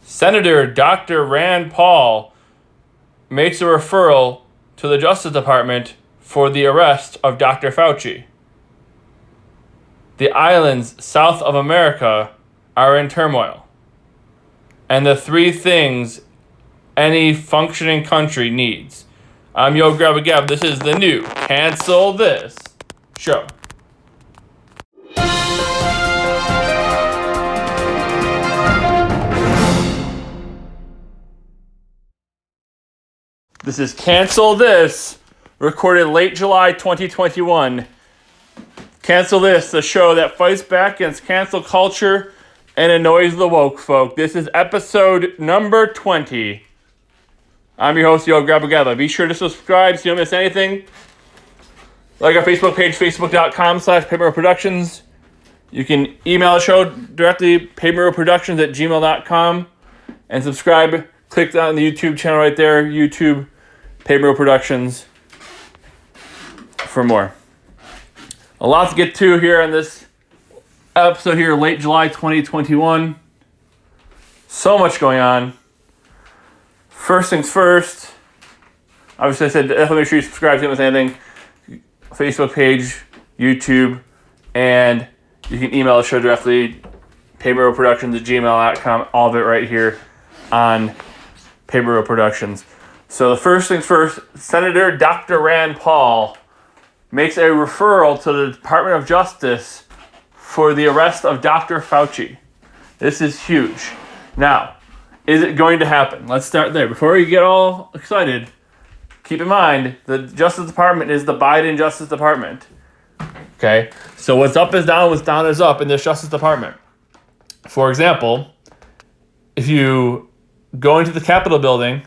Senator Dr. Rand Paul makes a referral to the Justice Department for the arrest of Dr. Fauci. The islands south of America are in turmoil. And the three things any functioning country needs. I'm Yo Grab a Gab. This is the new Cancel This show. This is Cancel This, recorded late July 2021. Cancel This, the show that fights back against cancel culture and annoys the woke folk. This is episode number 20. I'm your host, Yo Grab a Gab. Be sure to subscribe so you don't miss anything. Like our Facebook page, facebook.com/paperproductions. You can email the show directly, paperproductions@gmail.com. And subscribe. Click on the YouTube channel right there, YouTube, Paper Productions, for more. A lot to get to here in this episode here, late July 2021. So much going on. First things first, obviously I said definitely make sure you subscribe to anything. Facebook page, YouTube, and you can email the show directly, paperproductions@gmail.com, all of it right here on Paper Productions. So the first things first, Senator Dr. Rand Paul makes a referral to the Department of Justice for the arrest of Dr. Fauci. This is huge. Now, is it going to happen? Let's start there. Before you get all excited, keep in mind the Justice Department is the Biden Justice Department. Okay? So what's up is down, what's down is up in this Justice Department. For example, if you go into the Capitol building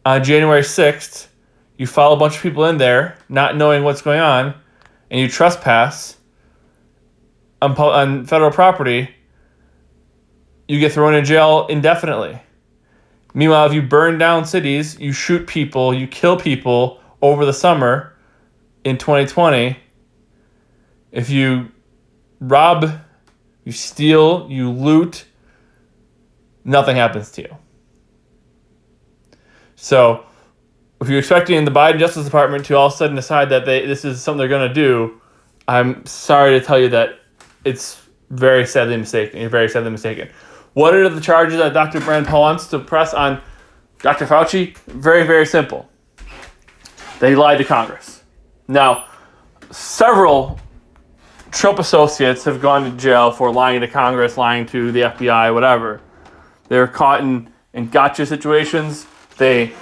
on January 6th, you follow a bunch of people in there, not knowing what's going on, and you trespass on federal property, you get thrown in jail indefinitely. Meanwhile, if you burn down cities, you shoot people, you kill people over the summer in 2020, if you rob, you steal, you loot, nothing happens to you. So, if you're expecting the Biden Justice Department to all of a sudden decide that this is something they're going to do, I'm sorry to tell you that it's very sadly mistaken. You're very sadly mistaken. What are the charges that Dr. Rand Paul wants to press on Dr. Fauci? Very, very simple. They lied to Congress. Now, several Trump associates have gone to jail for lying to Congress, lying to the FBI, whatever. They're caught in gotcha situations. They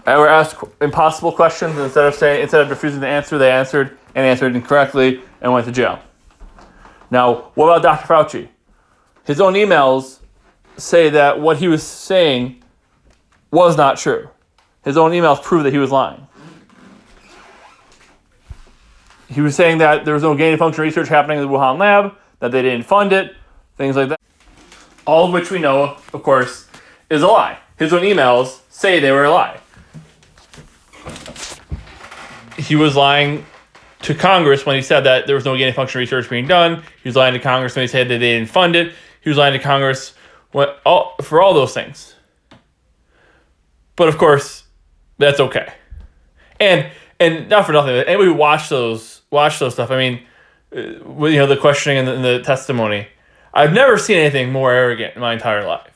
were asked impossible questions, and instead of refusing to answer, they answered incorrectly and went to jail. Now, what about Dr. Fauci? His own emails say that what he was saying was not true. His own emails prove that he was lying. He was saying that there was no gain-of-function research happening in the Wuhan lab, that they didn't fund it, things like that. All of which we know, of course, is a lie. His own emails say they were a lie. He was lying to Congress when he said that there was no gain-of-function research being done. He was lying to Congress when he said that they didn't fund it. He was lying to Congress for all those things. But of course, that's okay. And not for nothing, anybody who watched those stuff, I mean, the questioning and the testimony, I've never seen anything more arrogant in my entire life.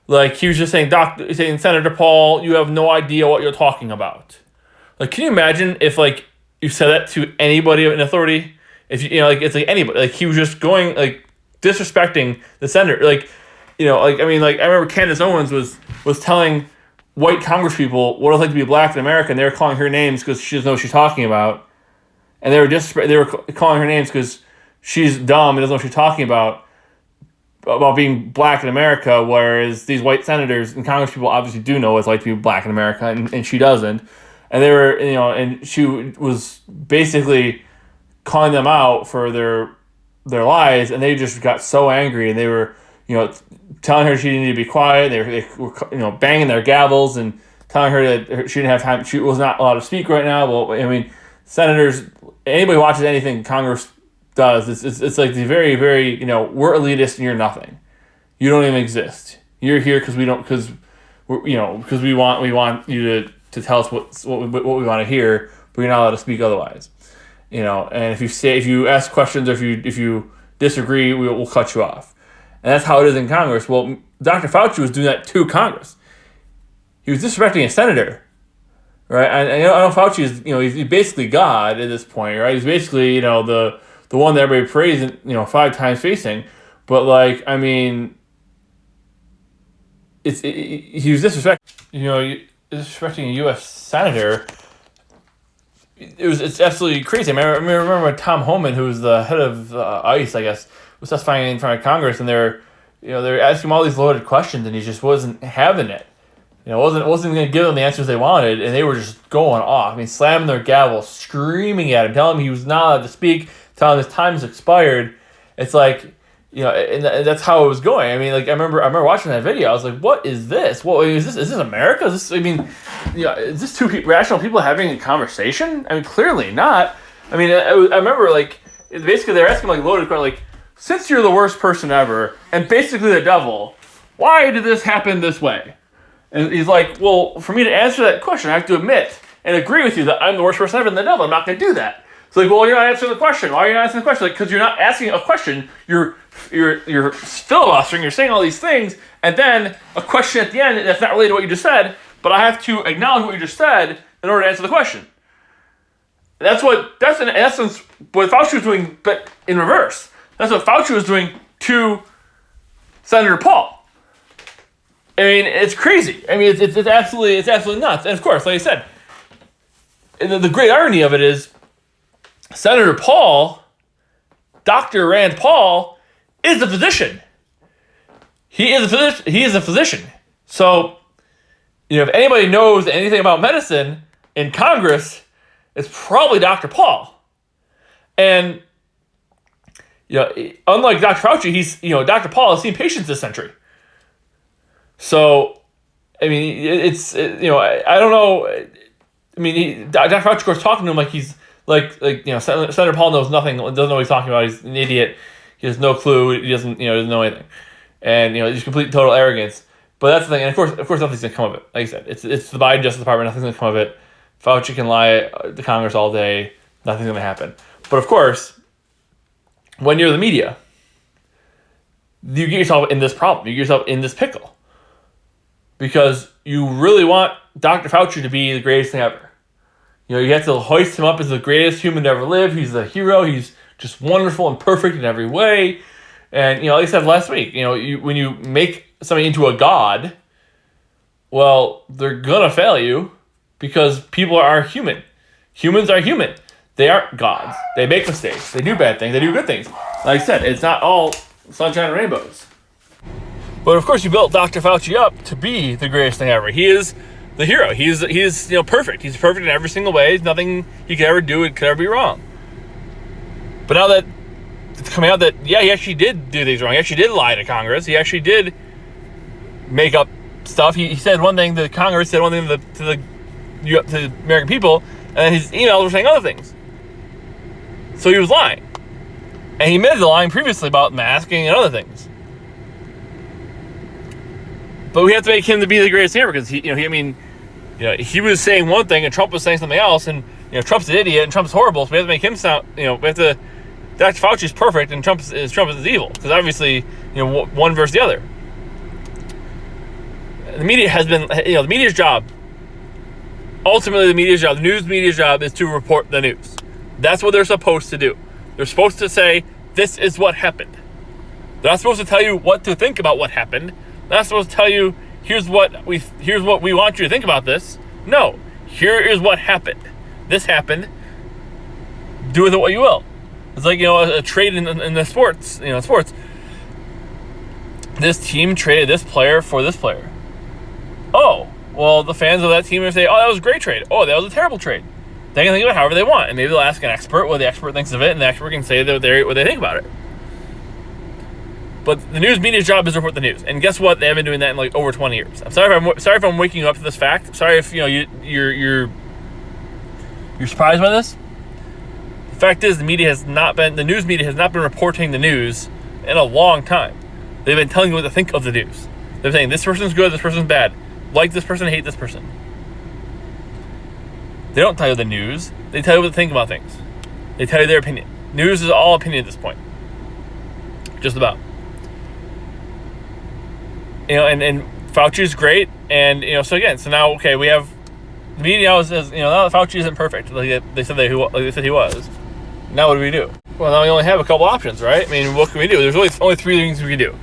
Like, he was just saying, Senator Paul, you have no idea what you're talking about. Like, can you imagine if, like, you said that to anybody in authority? If it's like anybody. Like, he was just going, like, disrespecting the senator. Like, I remember Candace Owens was telling white congresspeople what it was like to be black in America, and they were calling her names because she doesn't know what she's talking about. And they were calling her names because she's dumb and doesn't know what she's talking about being black in America, whereas these white senators and congresspeople obviously do know what it's like to be black in America, and she doesn't. And they were, and she was basically calling them out for their lies, and they just got so angry, and they were, telling her she needed to be quiet. They were, banging their gavels and telling her that she didn't have time. She was not allowed to speak right now. Well, I mean, senators, anybody who watches anything Congress does, it's like the very, very, we're elitist and you're nothing. You don't even exist. You're here because we don't because we want you to tell us what we want to hear, but you're not allowed to speak otherwise. And if you ask questions or if you disagree, we'll cut you off. And that's how it is in Congress. Well, Dr. Fauci was doing that to Congress. He was disrespecting a senator, right? I know Fauci is, he's basically God at this point, right? He's basically, the one that everybody praised, 5 times facing. But he was disrespecting a U.S. senator. It's absolutely crazy. I remember when Tom Homan, who was the head of ICE, I guess, was testifying in front of Congress, and they're asking him all these loaded questions, and he just wasn't having it. Wasn't going to give them the answers they wanted, and they were just going off. Slamming their gavel, screaming at him, telling him he was not allowed to speak, telling him his time's expired. It's and that's how it was going. I remember watching that video. I was like, "What is this? What is this? Is this America? Is this? Is this two rational people having a conversation? Clearly not. I remember basically they're asking loaded questions, since you're the worst person ever and basically the devil, why did this happen this way?" And he's like, well, for me to answer that question, I have to admit and agree with you that I'm the worst person ever and the devil. I'm not going to do that. It's well, you're not answering the question. Why are you not answering the question? Because you're not asking a question. You're filibustering. You're saying all these things, and then a question at the end that's not related to what you just said, but I have to acknowledge what you just said in order to answer the question. That's in essence what Fauci was doing, but in reverse. That's what Fauci was doing to Senator Paul. It's crazy. It's absolutely nuts. And of course, like I said, the great irony of it is Senator Paul, Dr. Rand Paul, is a physician. He is a physician. So, if anybody knows anything about medicine in Congress, it's probably Dr. Paul. And unlike Dr. Fauci, Dr. Paul has seen patients this century. So, I don't know. Dr. Fauci, of course, talking to him like he's Senator Paul knows nothing, doesn't know what he's talking about. He's an idiot. He has no clue. He doesn't know anything, and just complete total arrogance. But that's the thing. And of course, nothing's gonna come of it. Like I said, it's the Biden Justice Department. Nothing's gonna come of it. Fauci can lie to Congress all day. Nothing's gonna happen. But of course, when you're the media, you get yourself in this problem. You get yourself in this pickle. Because you really want Dr. Fauci to be the greatest thing ever. You have to hoist him up as the greatest human to ever live. He's the hero. He's just wonderful and perfect in every way. And, like I said last week, when you make somebody into a god, well, they're going to fail you because people are human. Humans are human. They aren't gods. They make mistakes. They do bad things. They do good things. Like I said, it's not all sunshine and rainbows. But of course, you built Dr. Fauci up to be the greatest thing ever. He is the hero. He's perfect. He's perfect in every single way. There's nothing he could ever do. It could ever be wrong. But now that it's coming out that he actually did do things wrong. He actually did lie to Congress. He actually did make up stuff. He said one thing to Congress, said one thing to the American people, and then his emails were saying other things. So he was lying, and he admitted to lying previously about masking and other things. But we have to make him to be the greatest thing ever because he was saying one thing and Trump was saying something else, and Trump's an idiot and Trump's horrible. So we have to make him sound. We have to. Dr. Fauci's perfect and Trump is evil because obviously one versus the other. The media has been the media's job. Ultimately, the news media's job is to report the news. That's what they're supposed to do. They're supposed to say this is what happened. They're not supposed to tell you what to think about what happened. They're not supposed to tell you here's what we want you to think about this. No, here is what happened. This happened. Do with it what you will. It's like a trade in the sports. Sports. This team traded this player for this player. Oh, well, the fans of that team will say, "Oh, that was a great trade. Oh, that was a terrible trade." They can think of it however they want, and maybe they'll ask an expert what the expert thinks of it, and the expert can say what they think about it. But the news media's job is to report the news, and guess what? They have been doing that in over 20 years. I'm sorry if I'm waking you up to this fact. I'm sorry if you're surprised by this. The fact is, the news media has not been reporting the news in a long time. They've been telling you what to think of the news. They're saying this person's good, this person's bad. Like this person, hate this person. They don't tell you the news. They tell you what to think about things. They tell you their opinion. News is all opinion at this point. Just about. And Fauci's great. And, so now, okay, we have the media now says, now that Fauci isn't perfect. Like they said he was. Now what do we do? Well, now we only have a couple options, right? I mean, what can we do? There's really only three things we can do.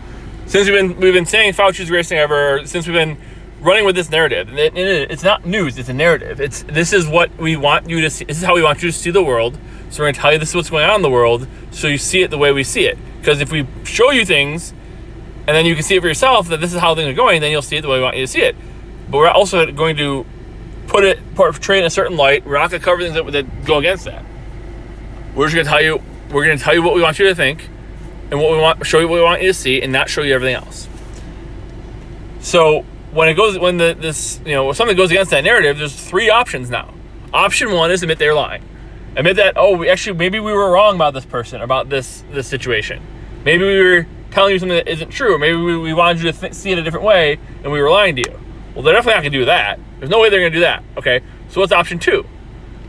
Since we've been saying Fauci's the greatest thing ever, since we've been running with this narrative, and it's not news, it's a narrative. This is what we want you to see. This is how we want you to see the world. So we're going to tell you this is what's going on in the world, so you see it the way we see it. Because if we show you things, and then you can see it for yourself that this is how things are going, then you'll see it the way we want you to see it. But we're also going to portray it in a certain light. We're not going to cover things that go against that. We're just going to tell you. We're going to tell you what we want you to think, and show you what we want you to see, and not show you everything else. So when something goes against that narrative, there's three options now. Option one is admit they're lying. Admit that, maybe we were wrong about this person, about this situation. Maybe we were telling you something that isn't true. Maybe we wanted you to see it a different way, and we were lying to you. Well, they're definitely not going to do that. There's no way they're going to do that. Okay, so what's option two?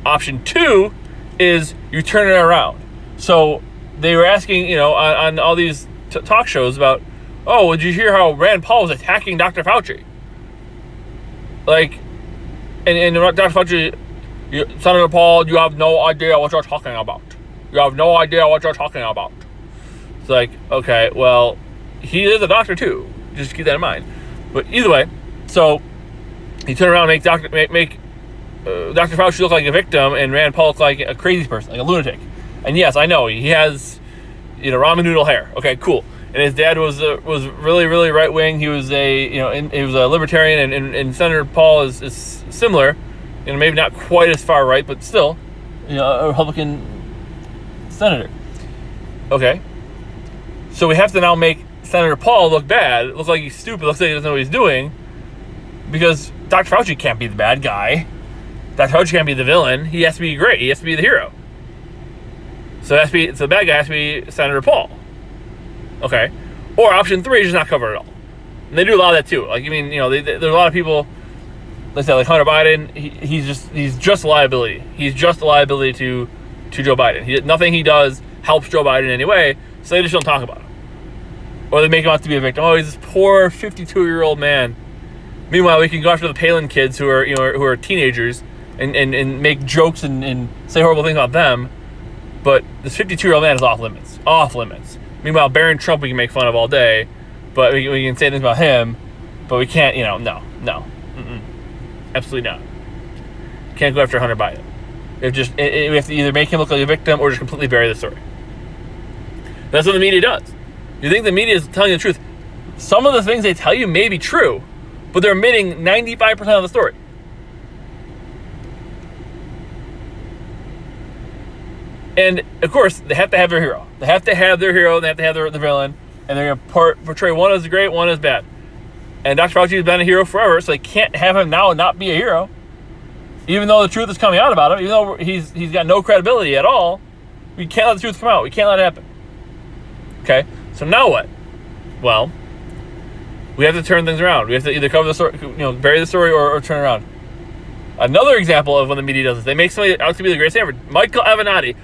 Option two is you turn it around. So they were asking, on all these talk shows about, did you hear how Rand Paul was attacking Dr. Fauci? And Dr. Fauci, Senator Paul, you have no idea what you're talking about. You have no idea what you're talking about. It's like, okay, well, he is a doctor too. Just keep that in mind. But either way, so he turned around and make Dr. Fauci look like a victim and Rand Paul look like a crazy person, like a lunatic. And yes, I know he has, ramen noodle hair. Okay, cool. And his dad was really, really right wing. He was he was a libertarian, and Senator Paul is similar, maybe not quite as far right, but still, a Republican senator. Okay, so we have to now make Senator Paul look bad, look like he's stupid, looks like he doesn't know what he's doing, because Dr. Fauci can't be the bad guy. Dr. Fauci can't be the villain. He has to be great. He has to be the hero. So the bad guy has to be Senator Paul. Okay. Or option three is just not cover it all. And they do a lot of that too. There's a lot of people, let's say like Hunter Biden, he's just a liability. He's just a liability to Joe Biden. Nothing he does helps Joe Biden in any way, so they just don't talk about him. Or they make him out to be a victim. Oh, he's this poor 52-year-old man. Meanwhile, we can go after the Palin kids who are teenagers and make jokes and say horrible things about them. But this 52-year-old man is off limits. Off limits. Meanwhile, Barron Trump we can make fun of all day, but we can say things about him, but we can't, no. Absolutely not. Can't go after Hunter Biden. We have to either make him look like a victim or just completely bury the story. That's what the media does. You think the media is telling you the truth. Some of the things they tell you may be true, but they're omitting 95% of the story. And, of course, they have to have their hero. They have to have their hero, they have to have the villain, and they're going to portray one as great, one as bad. And Dr. Fauci has been a hero forever, so they can't have him now not be a hero. Even though the truth is coming out about him, even though he's got no credibility at all, we can't let the truth come out. We can't let it happen. Okay? So now what? Well, we have to turn things around. We have to either cover the story, bury the story or turn it around. Another example of when the media does this, they make somebody out to be the greatest ever. Michael Avenatti,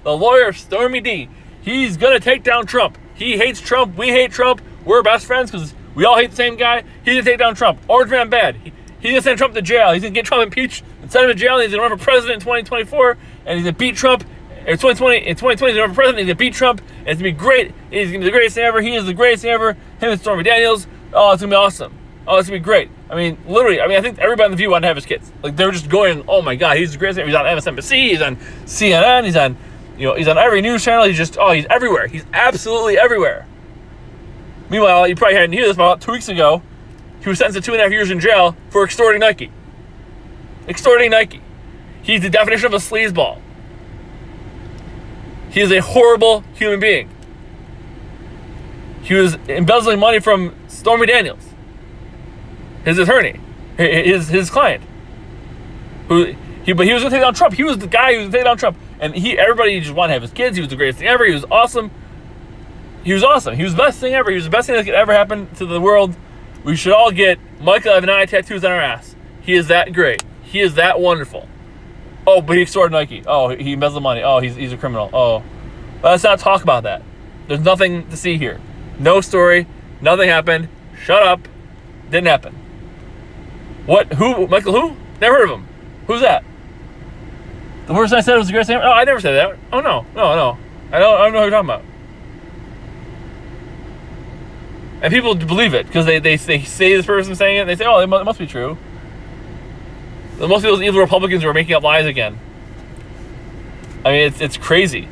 the lawyer Stormy D. He's going to take down Trump. He hates Trump. We hate Trump. We're best friends because we all hate the same guy. He's going to take down Trump. Orange man bad. He's going to send Trump to jail. He's going to get Trump impeached and send him to jail. And he's going to run for president in 2024. And he's going to beat Trump. In 2020, he's going to run for president. He's going to beat Trump. And it's going to be great. He's going to be the greatest thing ever. He is the greatest thing ever. Him and Stormy Daniels. Oh, it's going to be awesome. Oh, it's going to be great. Literally, I think everybody on The View wanted to have his kids. Like, they were just going, oh my God, he's the greatest. He's on MSNBC, he's on CNN, he's on every news channel. He's everywhere. He's absolutely everywhere. Meanwhile, you probably hadn't heard this, about 2 weeks ago, he was sentenced to 2.5 years in jail for extorting Nike. He's the definition of a sleazeball. He is a horrible human being. He was embezzling money from Stormy Daniels, his attorney, his client. But he was going to take down Trump. He was the guy who was going to take down Trump. And everybody just wanted to have his kids. He was the greatest thing ever. He was awesome. He was awesome. He was the best thing ever. He was the best thing that could ever happen to the world. We should all get Michael Avenatti tattoos on our ass. He is that great. He is that wonderful. Oh, but he extorted Nike. Oh, he embezzled money. Oh, he's a criminal. Oh, let's not talk about that. There's nothing to see here. No story. Nothing happened. Shut up. Didn't happen. What? Who? Michael who? Never heard of him. Who's that? The person I said was the greatest thing ever? Oh, I never said that. Oh, no. I don't know who you're talking about. And people believe it because they say this person saying it. And they say, oh, it must be true. It must be those evil Republicans who are making up lies again. I mean, it's crazy.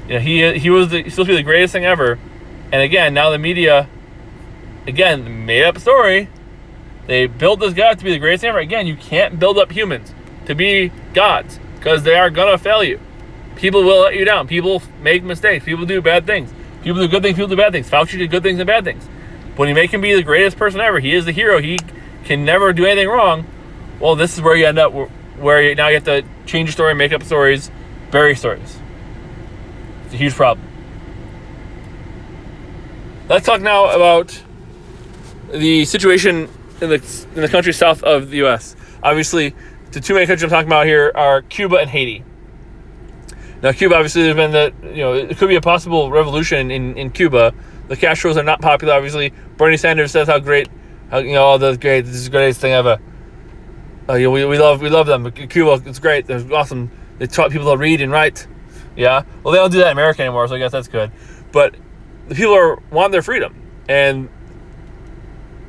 You know, he was supposed to be the greatest thing ever, and again, now the media, again, made up a story. They built this guy to be the greatest thing ever. Again, you can't build up humans to be gods because they are gonna fail you. People will let you down. People make mistakes. People do bad things. People do good things. People do bad things. Fauci did good things and bad things. When you make him be the greatest person ever, he is the hero. He can never do anything wrong. Well, this is where you end up, where now you have to change your story, make up stories, bury stories. It's a huge problem. Let's talk now about the situation in the countries south of the U.S. Obviously, the two main countries I'm talking about here are Cuba and Haiti. Now, Cuba, obviously, there's been it could be a possible revolution in Cuba. The Castros are not popular, obviously. Bernie Sanders says how great, this is the greatest thing ever. We love them. Cuba, it's great. They're awesome. They taught people to read and write. Yeah. Well, they don't do that in America anymore, so I guess that's good. But the people want their freedom, and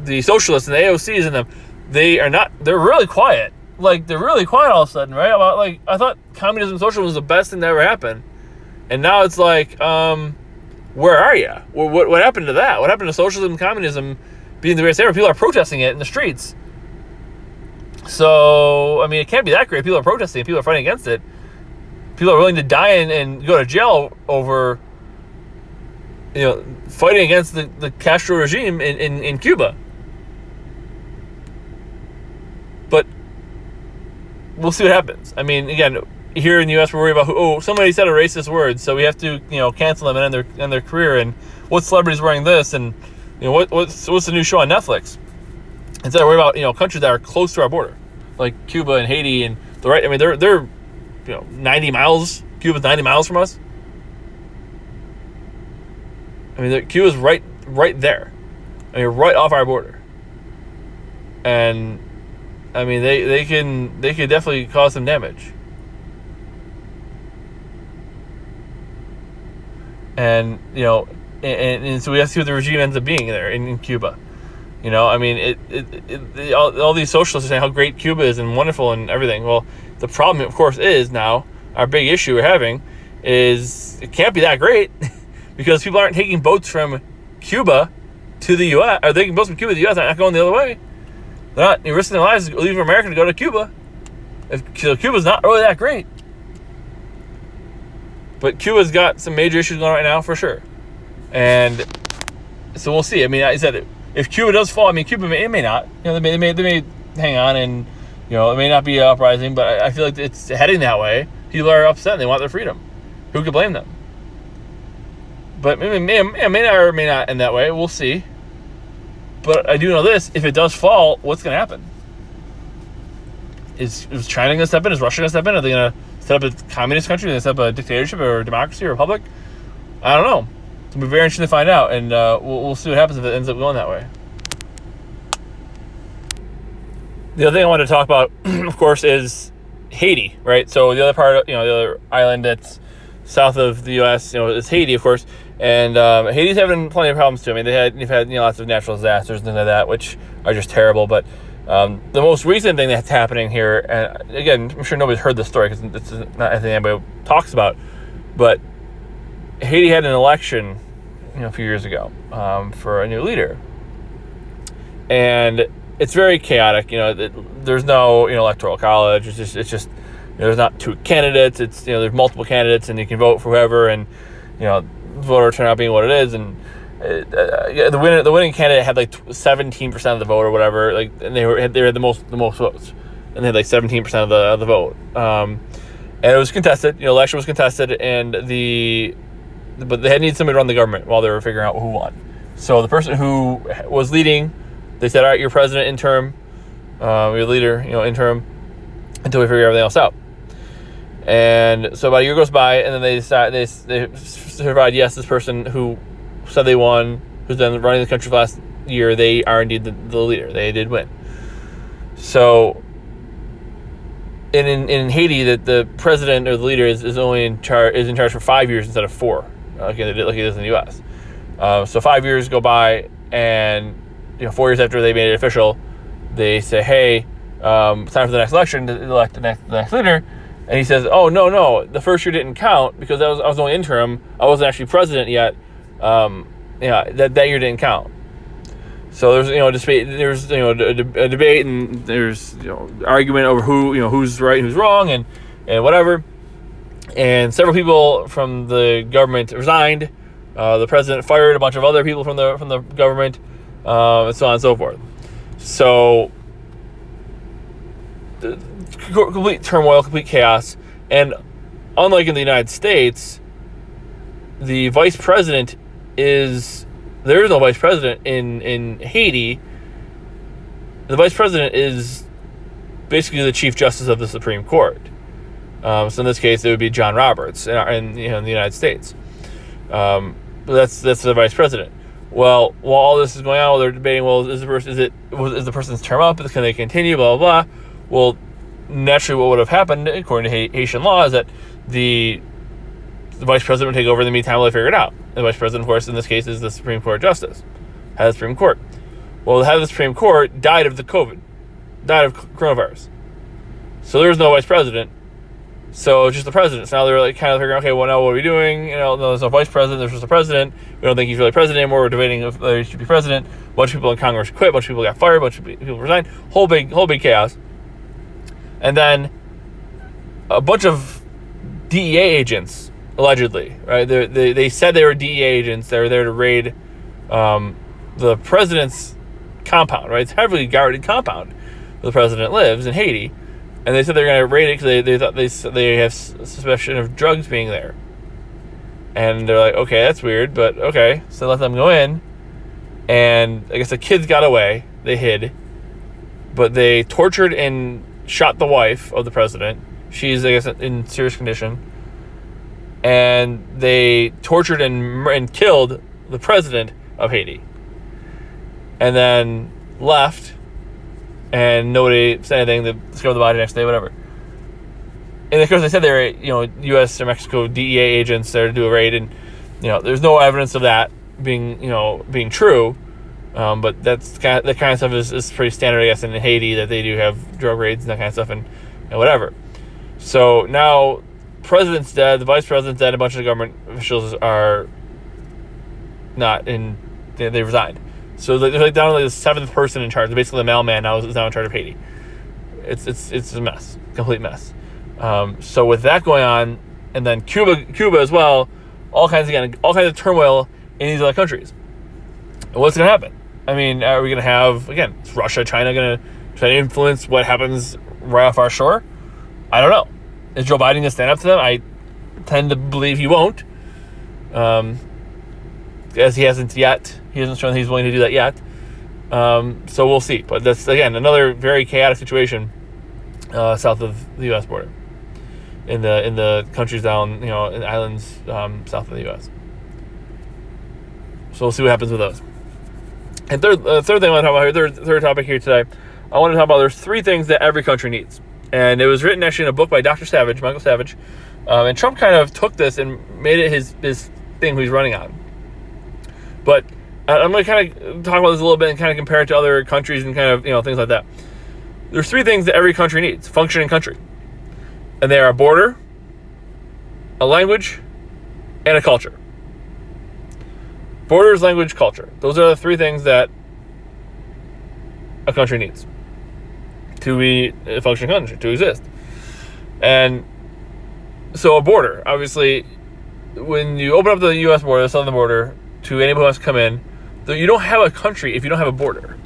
the socialists and the AOCs in them, they're really quiet. Like, they're really quiet all of a sudden, right? I thought communism and socialism was the best thing that ever happened, and now it's like, where are you? What happened to that? What happened to socialism and communism being the greatest ever? People are protesting it in the streets. So, I mean, it can't be that great. People are protesting. People are fighting against it. People are willing to die and go to jail over, fighting against the Castro regime in Cuba. But we'll see what happens. I mean, again, here in the U.S., we're worried about somebody said a racist word, so we have to, cancel them and end their career. And what celebrity's wearing this? And what's the new show on Netflix? Instead of worry about countries that are close to our border, like Cuba and Haiti and they're 90 miles. Cuba's 90 miles from us. I mean, Cuba's right there. I mean, right off our border. And I mean, they could definitely cause some damage. And and so we have to see what the regime ends up being there in Cuba. I mean, all these socialists are saying how great Cuba is and wonderful and everything. Well, the problem, of course, is now our big issue we're having is it can't be that great because people aren't taking boats from Cuba to the U.S. Are they taking boats from Cuba to the U.S. They're not going the other way. They're not risking their lives leaving America to go to Cuba. Cuba's not really that great. But Cuba's got some major issues going on right now for sure. And so we'll see. I mean, I said if Cuba does fall, I mean, Cuba may not. They may hang on, and it may not be an uprising. But I feel like it's heading that way. People are upset and they want their freedom. Who could blame them? But it may not or may not end that way. We'll see. But I do know this: if it does fall, what's going to happen? Is China going to step in? Is Russia going to step in? Are they going to set up a communist country? Are they going to set up a dictatorship or a democracy or a republic? I don't know. It'll be very interesting to find out, and we'll see what happens if it ends up going that way. The other thing I wanted to talk about, of course, is Haiti, right? So the other part, the other island that's south of the U.S., is Haiti, of course, and Haiti's having plenty of problems too. I mean, they've had lots of natural disasters and things like that, which are just terrible. But the most recent thing that's happening here, and again, I'm sure nobody's heard this story because it's not anything anybody talks about, but Haiti had an election, a few years ago, for a new leader, and it's very chaotic. There's no electoral college. It's just there's not two candidates. It's there's multiple candidates, and you can vote for whoever, and voter turnout being what it is, and the winning candidate had like 17% of the vote or whatever, and they had the most votes, and they had like 17% of the vote, and it was contested. Election was contested, and the but they need somebody to run the government while they were figuring out who won. So the person who was leading, they said, all right, you're president interim, your leader, interim, until we figure everything else out. And so about a year goes by, and then they decide they provide, yes, this person who said they won, who's been running the country for the last year, they are indeed the leader. They did win. So in Haiti, that the president or the leader is only in charge for 5 years instead of 4, like it is in the U.S. So 5 years go by, and 4 years after they made it official, they say, hey, it's time for the next election to elect the next leader. And he says, oh, no, the first year didn't count because I was only interim. I wasn't actually president yet. That year didn't count. So there's a debate, and there's argument over who's right and who's wrong and whatever. And several people from the government resigned. The president fired a bunch of other people from the government, and so on and so forth. So complete turmoil, complete chaos. And unlike in the United States, the vice president there is no vice president in Haiti. The vice president is basically the chief justice of the Supreme Court. So in this case, it would be John Roberts in the United States. But that's the vice president. Well, while all this is going on, they're debating, well, is the person's term up? Can they continue? Blah, blah, blah. Well, naturally, what would have happened, according to Haitian law, is that the vice president would take over in the meantime while they figure it out. The vice president, of course, in this case, is the Supreme Court justice, head of the Supreme Court. Well, the head of the Supreme Court died of coronavirus. So there's no vice president. So it's just the president. So now they're kind of figuring, okay, well, now what are we doing? No, there's no vice president. There's just a president. We don't think he's really president anymore. We're debating if he should be president. A bunch of people in Congress quit. A bunch of people got fired. A bunch of people resigned. Whole big chaos. And then a bunch of DEA agents, allegedly, right? They said they were DEA agents. They were there to raid the president's compound, right? It's a heavily guarded compound where the president lives in Haiti. And they said they're going to raid it because they thought they have suspicion of drugs being there. And they're like, okay, that's weird, but okay. So let them go in. And I guess the kids got away. They hid. But they tortured and shot the wife of the president. She's, I guess, in serious condition. And they tortured and killed the president of Haiti. And then left. And nobody said anything. They discovered the body next day, whatever. And of course, they said they were, U.S. or Mexico DEA agents there to do a raid, and there's no evidence of that being true. But that kind of stuff is pretty standard, I guess, in Haiti, that they do have drug raids and that kind of stuff and whatever. So now, president's dead, the vice president's dead, a bunch of the government officials are not in. They resigned. So they're down to the 7th person in charge. Basically, the mailman now is now in charge of Haiti. It's a mess, complete mess. So with that going on, and then Cuba as well, all kinds of turmoil in these other countries. And what's going to happen? I mean, are we going to have, again, is Russia, China going to try to influence what happens right off our shore? I don't know. Is Joe Biden going to stand up to them? I tend to believe he won't. As he hasn't yet. He hasn't shown he's willing to do that yet. So we'll see. But that's, again, another very chaotic situation south of the U.S. border. In the countries down, in the islands south of the U.S. So we'll see what happens with those. And third thing I want to talk about here, third topic here today, I want to talk about there's 3 things that every country needs. And it was written actually in a book by Dr. Savage, Michael Savage. And Trump kind of took this and made it his thing he's running on. But I'm going to kind of talk about this a little bit and kind of compare it to other countries and kind of, things like that. There's 3 things that every country needs, functioning country. And they are a border, a language, and a culture. Borders, language, culture. Those are the 3 things that a country needs to be a functioning country, to exist. And so a border, obviously, when you open up the U.S. border, the southern border, to anybody who wants to come in, you don't have a country if you don't have a border,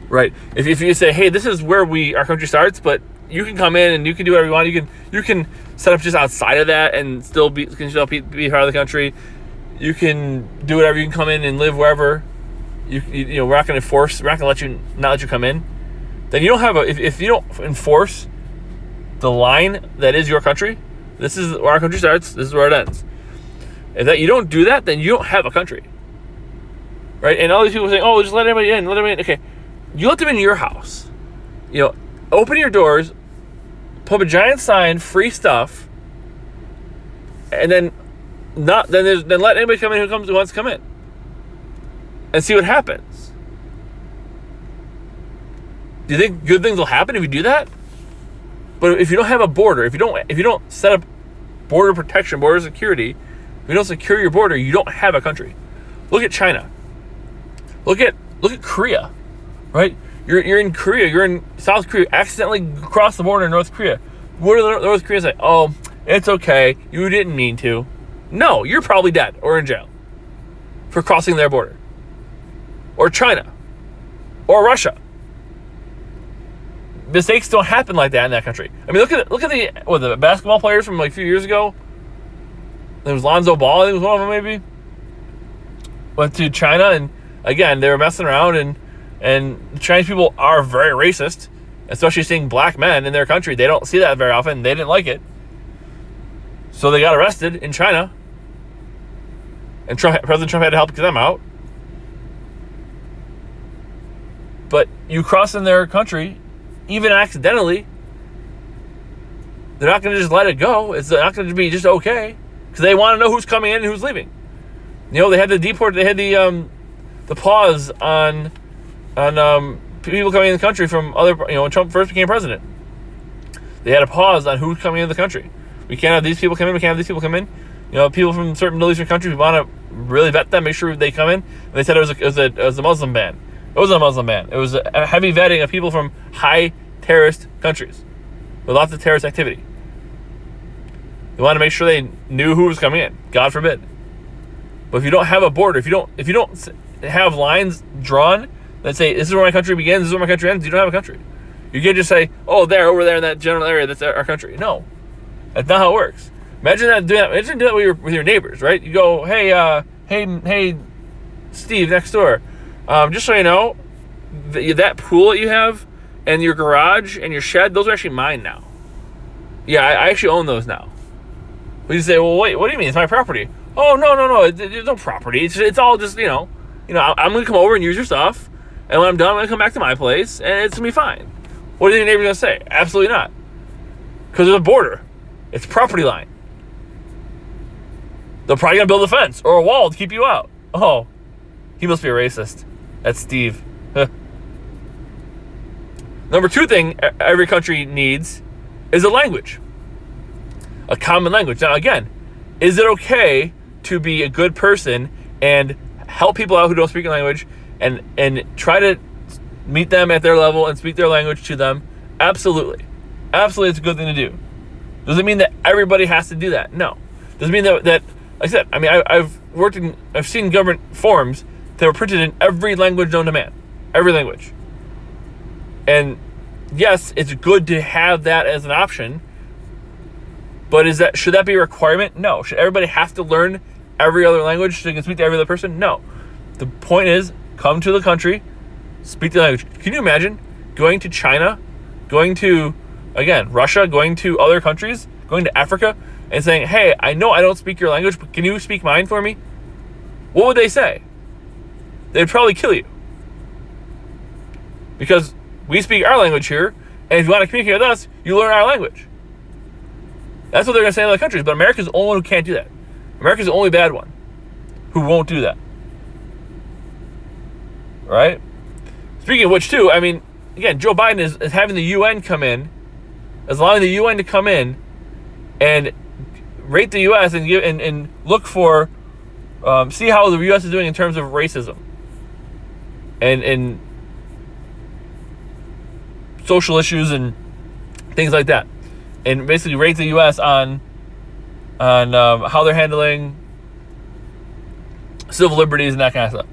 right? If you say, hey, this is where our country starts, but you can come in and you can do whatever you want. You can set up just outside of that and still be part of the country. You can do whatever. You can come in and live wherever. You know, we're not going to enforce. We're not going to not let you come in. Then you don't have if you don't enforce the line that is your country. This is where our country starts. This is where it ends. If that you don't do that, then you don't have a country, right? And all these people saying, "Oh, just let everybody in. Let everybody in." Okay, you let them in your house. You know, open your doors, put up a giant sign, free stuff, and then let anybody come in who wants to come in, and see what happens. Do you think good things will happen if you do that? But if you don't have a border, if you don't set up border protection, border security, if you don't secure your border, you don't have a country. Look at China. Look at Korea, right? You're in Korea, you're in South Korea, accidentally cross the border in North Korea. What do the North Koreans say? Oh, it's okay, you didn't mean to. No, you're probably dead or in jail for crossing their border. Or China. Or Russia. Mistakes don't happen like that in that country. I mean, look at the basketball players from like a few years ago. There was Lonzo Ball, I think was one of them maybe. Went to China, and again, they were messing around, and the Chinese people are very racist, especially seeing black men in their country. They don't see that very often. They didn't like it. So they got arrested in China, and President Trump had to help get them out. But you cross in their country, even accidentally, they're not going to just let it go. It's not going to be just okay, because they want to know who's coming in and who's leaving. You know, they had the pause on people coming in the country from other, you know, when Trump first became president. They had a pause on who's coming in the country. We can't have these people come in. We can't have these people come in. You know, people from certain Middle Eastern countries, we want to really vet them, make sure they come in. And they said it was a Muslim ban. It wasn't a Muslim ban. It was a heavy vetting of people from high terrorist countries with lots of terrorist activity. They wanted to make sure they knew who was coming in. God forbid. But if you don't have a border, if you don't have lines drawn that say this is where my country begins, this is where my country ends, you don't have a country. You can't just say, oh, over there in that general area, that's our country. No, that's not how it works. Imagine doing that with your neighbors, right? You go, hey, Steve next door. Just so you know, that pool that you have and your garage and your shed, those are actually mine now. Yeah, I actually own those now. But you say, well, wait, what do you mean? It's my property. Oh, no. There's no property. It's all just, you know, I'm going to come over and use your stuff. And when I'm done, I'm going to come back to my place and it's going to be fine. What are your neighbors going to say? Absolutely not. Because there's a border. It's property line. They're probably going to build a fence or a wall to keep you out. Oh, he must be a racist. That's Steve. Number 2 thing every country needs is a language. A common language. Now, again, is it okay to be a good person and help people out who don't speak your language and try to meet them at their level and speak their language to them? Absolutely. Absolutely, it's a good thing to do. Does it mean that everybody has to do that? No. Does it mean that like I said, I mean, I've seen government forms that were printed in every language known to man. Every language. And yes, it's good to have that as an option. But should that be a requirement? No. Should everybody have to learn every other language so they can speak to every other person? No. The point is, come to the country, speak the language. Can you imagine going to China, going to, again, Russia, going to other countries, going to Africa, and saying, hey, I know I don't speak your language, but can you speak mine for me? What would they say? They'd probably kill you. Because we speak our language here, and if you want to communicate with us, you learn our language. That's what they're going to say in other countries, but America's the only one who can't do that. America's the only bad one who won't do that. Right? Speaking of which, too, I mean, again, Joe Biden is having the UN come in, is allowing the UN to come in and rate the U.S. and look for, see how the U.S. is doing in terms of racism and social issues and things like that. And basically rate the U.S. on how they're handling civil liberties and that kind of stuff.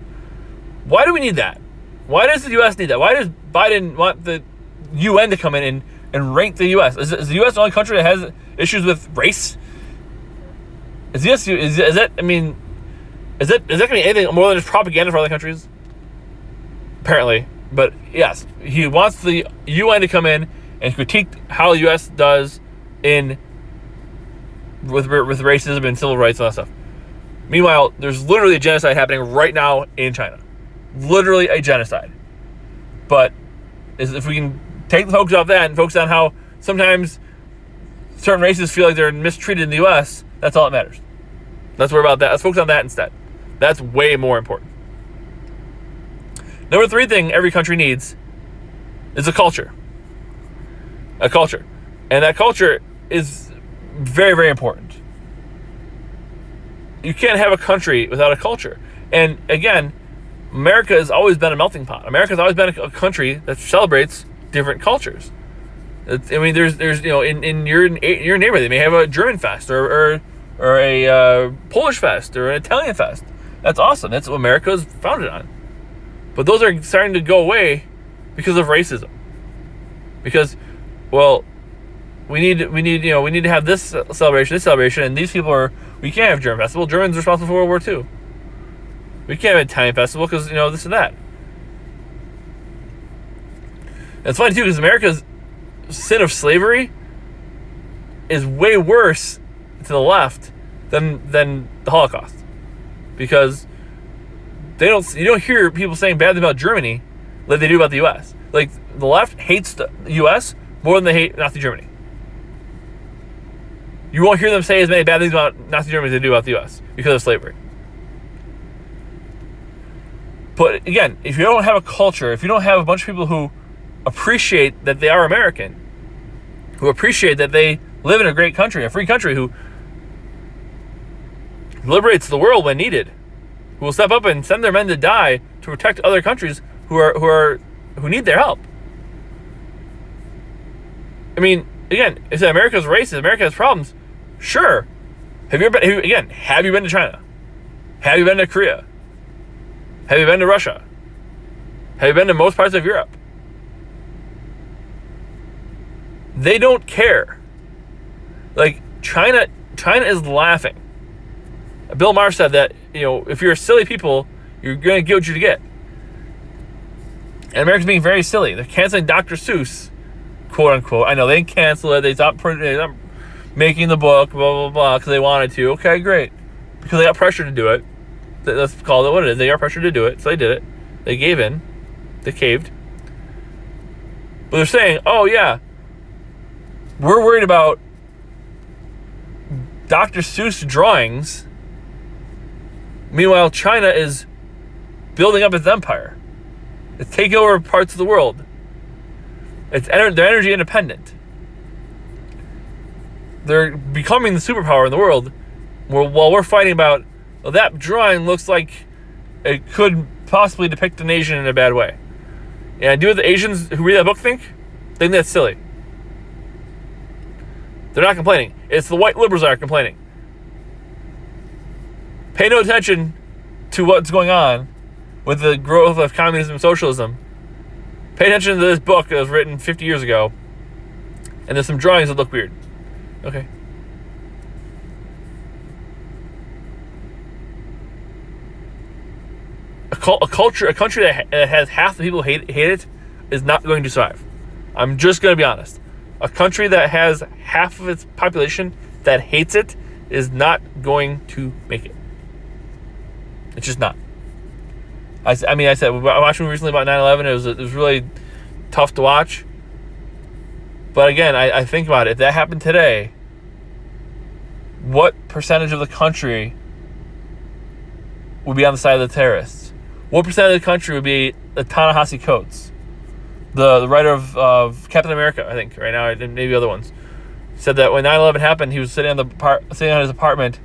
Why do we need that? Why does the U.S. need that? Why does Biden want the UN to come in and rank the U.S.? Is the U.S. the only country that has issues with race? Is that, I mean, Is that going to be anything more than just propaganda for other countries? Apparently. But yes, he wants the UN to come in and critique how the U.S. does with racism and civil rights and all that stuff. Meanwhile, there's literally a genocide happening right now in China. Literally a genocide. But if we can take the focus off that and focus on how sometimes certain races feel like they're mistreated in the U.S., that's all that matters. Let's worry about that. Let's focus on that instead. That's way more important. Number 3 thing every country needs is a culture. A culture. And that culture is very, very important. You can't have a country without a culture. And again, America has always been a melting pot. America has always been a country that celebrates different cultures. There's in your neighborhood, they may have a German fest or a Polish fest or an Italian fest. That's awesome. That's what America is founded on. But those are starting to go away because of racism. Because, well, we need to have this celebration, and these people we can't have German festival. Germans are responsible for World War II. We can't have an Italian festival because this and that. And it's funny too because America's sin of slavery is way worse to the left than the Holocaust, because you don't hear people saying bad things about Germany like they do about the U.S. Like the left hates the U.S. more than they hate Nazi Germany. You won't hear them say as many bad things about Nazi Germany as they do about the U.S. because of slavery. But again, if you don't have a culture, if you don't have a bunch of people who appreciate that they are American, who appreciate that they live in a great country, a free country, who liberates the world when needed, who will step up and send their men to die to protect other countries who need their help. I mean, again, I said America's racist, America has problems. Sure. Have you been to China? Have you been to Korea? Have you been to Russia? Have you been to most parts of Europe? They don't care. Like China is laughing. Bill Maher said that, if you're silly people, you're going to get what you get. And America's being very silly. They're canceling Dr. Seuss, quote unquote. I know they didn't cancel it. They stopped making the book, blah, blah, blah, because they wanted to. Okay, great. Because they got pressure to do it. Let's call it what it is. They got pressure to do it, so they did it. They gave in. They caved. But they're saying, oh yeah, we're worried about Dr. Seuss drawings. Meanwhile, China is building up its empire. It's taking over parts of the world. They're energy independent. They're becoming the superpower in the world, while we're fighting about, well, that drawing looks like it could possibly depict a nation in a bad way. And do what the Asians who read that book think? They think that's silly. They're not complaining. It's the white liberals that are complaining. Pay no attention to what's going on with the growth of communism and socialism. Pay attention to this book that was written 50 years ago, and there's some drawings that look weird. Okay. A country that has half the people hate it is not going to survive. I'm just going to be honest. A country that has half of its population that hates it is not going to make it. It's just not. I said, I watched a movie recently about 9/11. It was really tough to watch. But again, I think about it. If that happened today, what percentage of the country would be on the side of the terrorists? What percent of the country would be the Ta-Nehisi Coates, the writer of Captain America, I think, right now, and maybe other ones, said that when 9/11 happened, he was sitting on his apartment,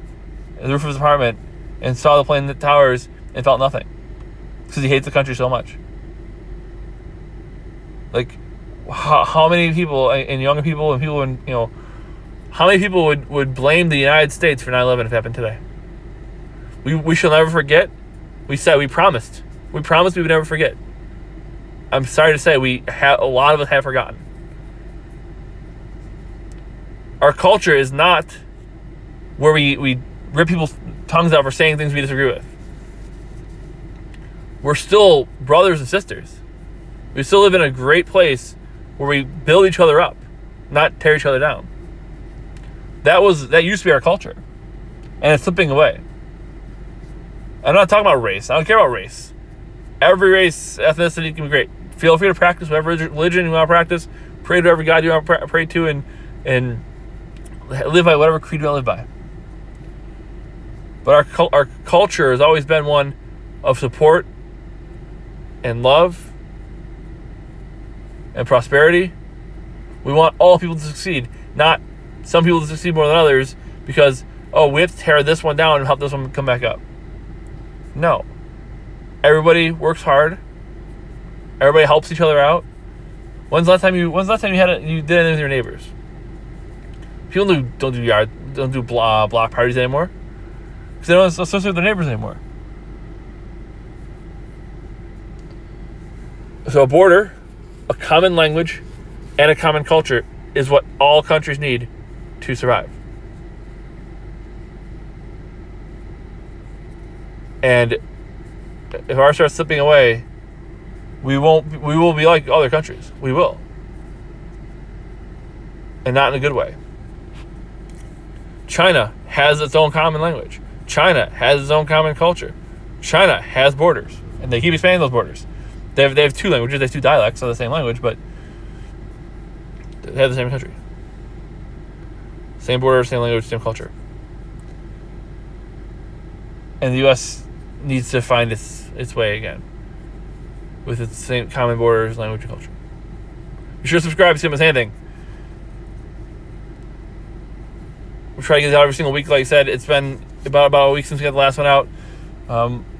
the roof of his apartment, and saw the plane towers and felt nothing because he hates the country so much. Like, how many people, and younger people, and people in, how many people would blame the United States for 9/11 if it happened today? We shall never forget. We promised we would never forget. I'm sorry to say, a lot of us have forgotten. Our culture is not where we rip people's tongues out for saying things we disagree with. we're still brothers and sisters. We still live in a great place where we build each other up, not tear each other down. That used to be our culture, and it's slipping away. I'm not talking about race. I don't care about race. Every race, ethnicity can be great. Feel free to practice whatever religion you want to practice. Pray to whatever God you want to pray to, and live by whatever creed you want to live by. But our culture has always been one of support and love and prosperity. We want all people to succeed, not some people to succeed more than others because, we have to tear this one down and help this one come back up. No. Everybody works hard. Everybody helps each other out. When's the last time you did anything with your neighbors? People don't do block parties anymore because they don't associate with their neighbors anymore. So a border, a common language, and a common culture is what all countries need to survive. And if ours starts slipping away, we will be like other countries. We will. And not in a good way. China has its own common language. China has its own common culture. China has borders. And they keep expanding those borders. They have two languages, they have two dialects of the same language, but they have the same country. Same border, same language, same culture. And the U.S. needs to find its way again with its same common borders, language, and culture. Be sure to subscribe so you don't miss anything. We try to get this out every single week. Like I said, it's been about a week since we got the last one out.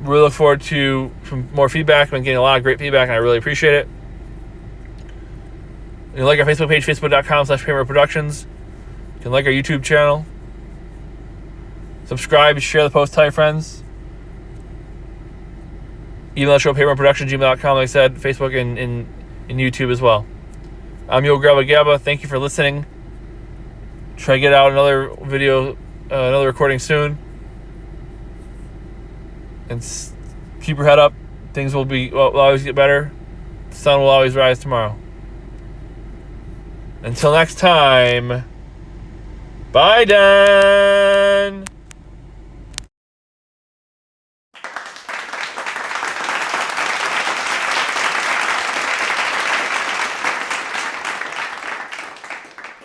Really look forward to some more feedback. I've been getting a lot of great feedback, and I really appreciate it. You can like our Facebook page, facebook.com/PayMoreProductions. You can like our YouTube channel. Subscribe, share the post, tell your friends. Email the show, PayMoreProductions@gmail.com, like I said, Facebook and YouTube as well. I'm Yo Gabba Gabba. Thank you for listening. Try to get out another video, another recording soon. And keep your head up. Things will always get better. The sun will always rise tomorrow. Until next time, bye, Dan.